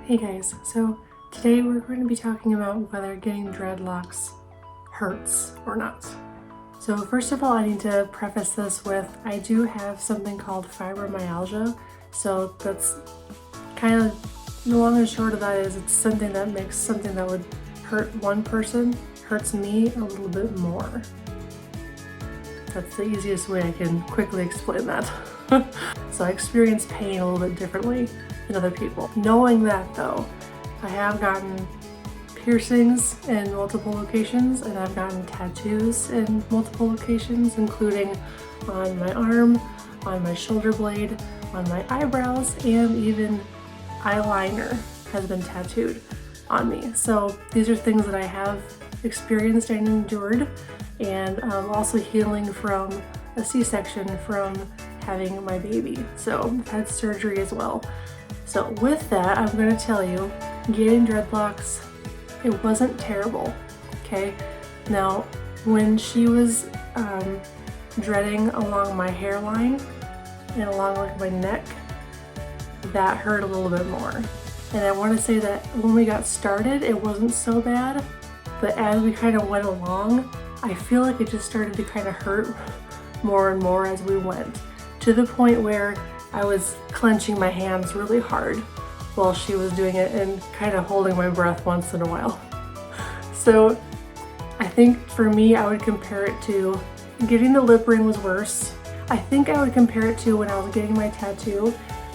Hey guys, so today we're going to be talking about whether getting dreadlocks hurts or not. So first of all, I need to preface this with I do have something called fibromyalgia. So that's kind of the long and short of that is it's something that makes something that would hurt one person hurts me a little bit more. That's the easiest way I can quickly explain that. So I experience pain a little bit differently than other people. Knowing that though, I have gotten piercings in multiple locations and I've gotten tattoos in multiple locations, including on my arm, on my shoulder blade, on my eyebrows, and even eyeliner has been tattooed on me. So these are things that I have experienced and endured, and also healing from a C-section from having my baby. So I've had surgery as well. So with that, I'm going to tell you, getting dreadlocks, it wasn't terrible, okay? Now, when she was dreading along my hairline and along like my neck, that hurt a little bit more. And I want to say that when we got started, it wasn't so bad, but as we kind of went along, I feel like it just started to kind of hurt more and more as we went, to the point where I was clenching my hands really hard while she was doing it and kind of holding my breath once in a while. So I think for me, I would compare it to getting the lip ring was worse. I think I would compare it to when I was getting my tattoo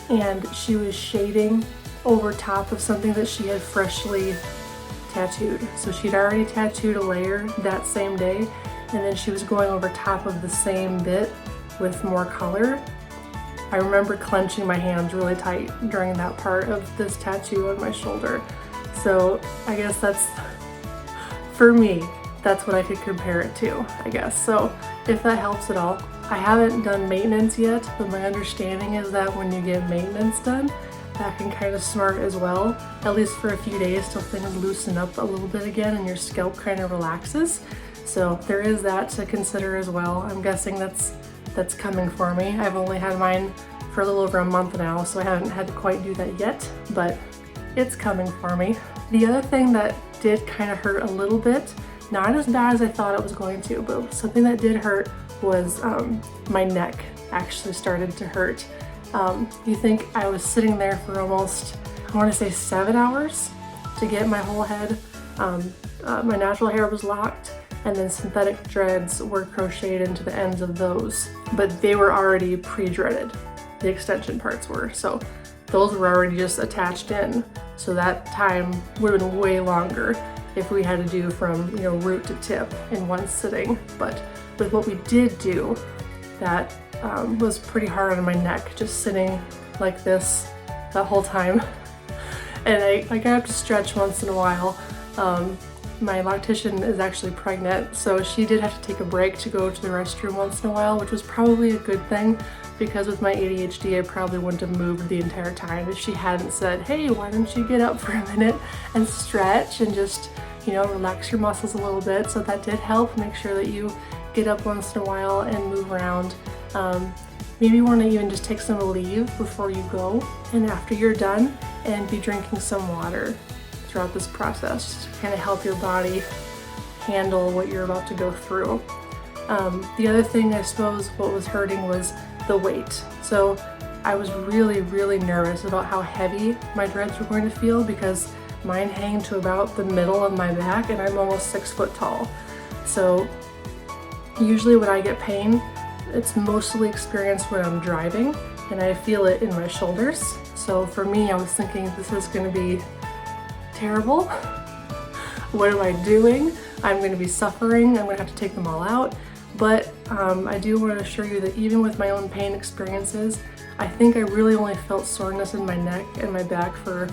and she was shading over top of something that she had freshly tattooed. So she'd already tattooed a layer that same day, and then she was going over top of the same bit with more color. I remember clenching my hands really tight during that part of this tattoo on my shoulder. So I guess that's, for me, that's what I could compare it to, I guess. So if that helps at all. I haven't done maintenance yet, but my understanding is that when you get maintenance done, that can kind of smart as well, at least for a few days till things loosen up a little bit again and your scalp kind of relaxes. So there is that to consider as well. I'm guessing that's coming for me. I've only had mine for a little over a month now, so I haven't had to quite do that yet, but it's coming for me. The other thing that did kind of hurt a little bit, not as bad as I thought it was going to, but something that did hurt was my neck actually started to hurt. You think I was sitting there for almost, I want to say 7 hours to get my whole head. My natural hair was locked, and then synthetic dreads were crocheted into the ends of those, but they were already pre-dreaded. The extension parts were, so those were already just attached in. So that time would have been way longer if we had to do from, you know, root to tip in one sitting. But with what we did do, that was pretty hard on my neck, just sitting like this that whole time. And I got up to stretch once in a while. My lactician is actually pregnant, so she did have to take a break to go to the restroom once in a while, which was probably a good thing, because with my ADHD, I probably wouldn't have moved the entire time if she hadn't said, hey, why don't you get up for a minute and stretch and just, you know, relax your muscles a little bit. So that did help. Make sure that you get up once in a while and move around. Maybe you want to even just take some leave before you go and after you're done, and be drinking some water throughout this process to kind of help your body handle what you're about to go through. The other thing, I suppose, what was hurting was the weight. So I was really, really nervous about how heavy my dreads were going to feel, because mine hang to about the middle of my back and I'm almost 6 foot tall. So usually when I get pain, it's mostly experienced when I'm driving and I feel it in my shoulders. So for me, I was thinking, this is going to be terrible. What am I doing? I'm going to be suffering. I'm going to have to take them all out. But I do want to assure you that even with my own pain experiences, I think I really only felt soreness in my neck and my back for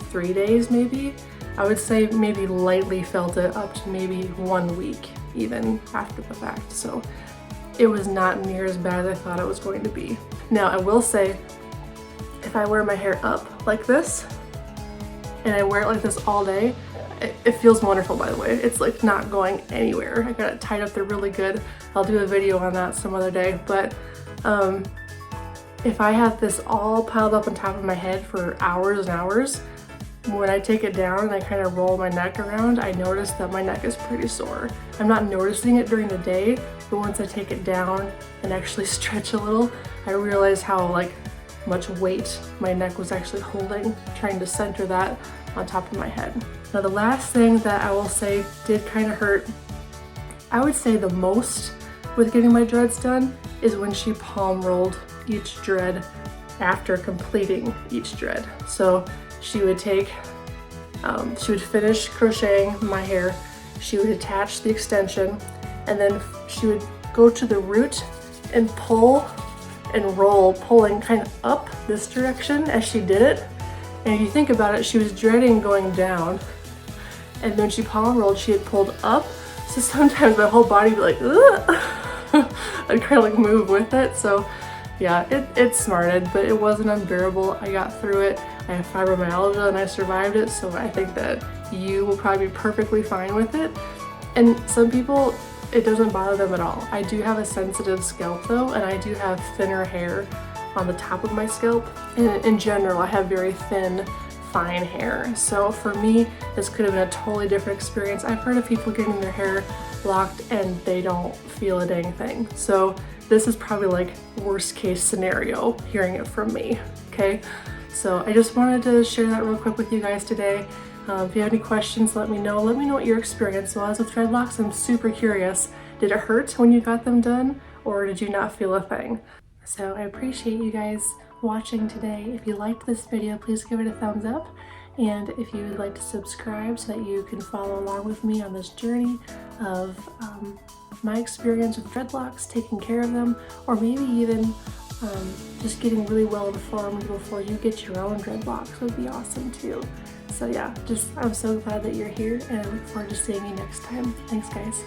3 days maybe. I would say maybe lightly felt it up to maybe 1 week even after the fact. So it was not near as bad as I thought it was going to be. Now I will say, if I wear my hair up like this, and I wear it like this all day, it feels wonderful, by the way. It's like not going anywhere. I got it tied up there really good. I'll do a video on that some other day, but if I have this all piled up on top of my head for hours and hours, when I take it down and I kind of roll my neck around, I notice that my neck is pretty sore. I'm not noticing it during the day, but once I take it down and actually stretch a little, I realize how like much weight my neck was actually holding, trying to center that on top of my head. Now the last thing that I will say did kind of hurt, I would say the most with getting my dreads done, is when she palm rolled each dread after completing each dread. So she would take, she would finish crocheting my hair, she would attach the extension, and then she would go to the root and pull and roll, pulling kind of up this direction as she did it. And if you think about it, she was dreading going down, and then she palm rolled, she had pulled up. So sometimes my whole body would be like, ugh. I'd kind of like move with it. So yeah, it smarted, but it wasn't unbearable. I got through it. I have fibromyalgia and I survived it, so I think that you will probably be perfectly fine with it. And some people, it doesn't bother them at all. I do have a sensitive scalp though, and I do have thinner hair on the top of my scalp. And in general, I have very thin, fine hair. So for me, this could have been a totally different experience. I've heard of people getting their hair locked and they don't feel a dang thing. So this is probably like worst case scenario, hearing it from me, okay? So I just wanted to share that real quick with you guys today. If you have any questions, let me know. Let me know what your experience was with dreadlocks. I'm super curious. Did it hurt when you got them done, or did you not feel a thing? So I appreciate you guys watching today. If you liked this video, please give it a thumbs up. And if you would like to subscribe so that you can follow along with me on this journey of my experience with dreadlocks, taking care of them, or maybe even just getting really well informed before you get your own dreadlocks would be awesome too. So yeah, I'm so glad that you're here, and I look forward to seeing you next time. Thanks guys.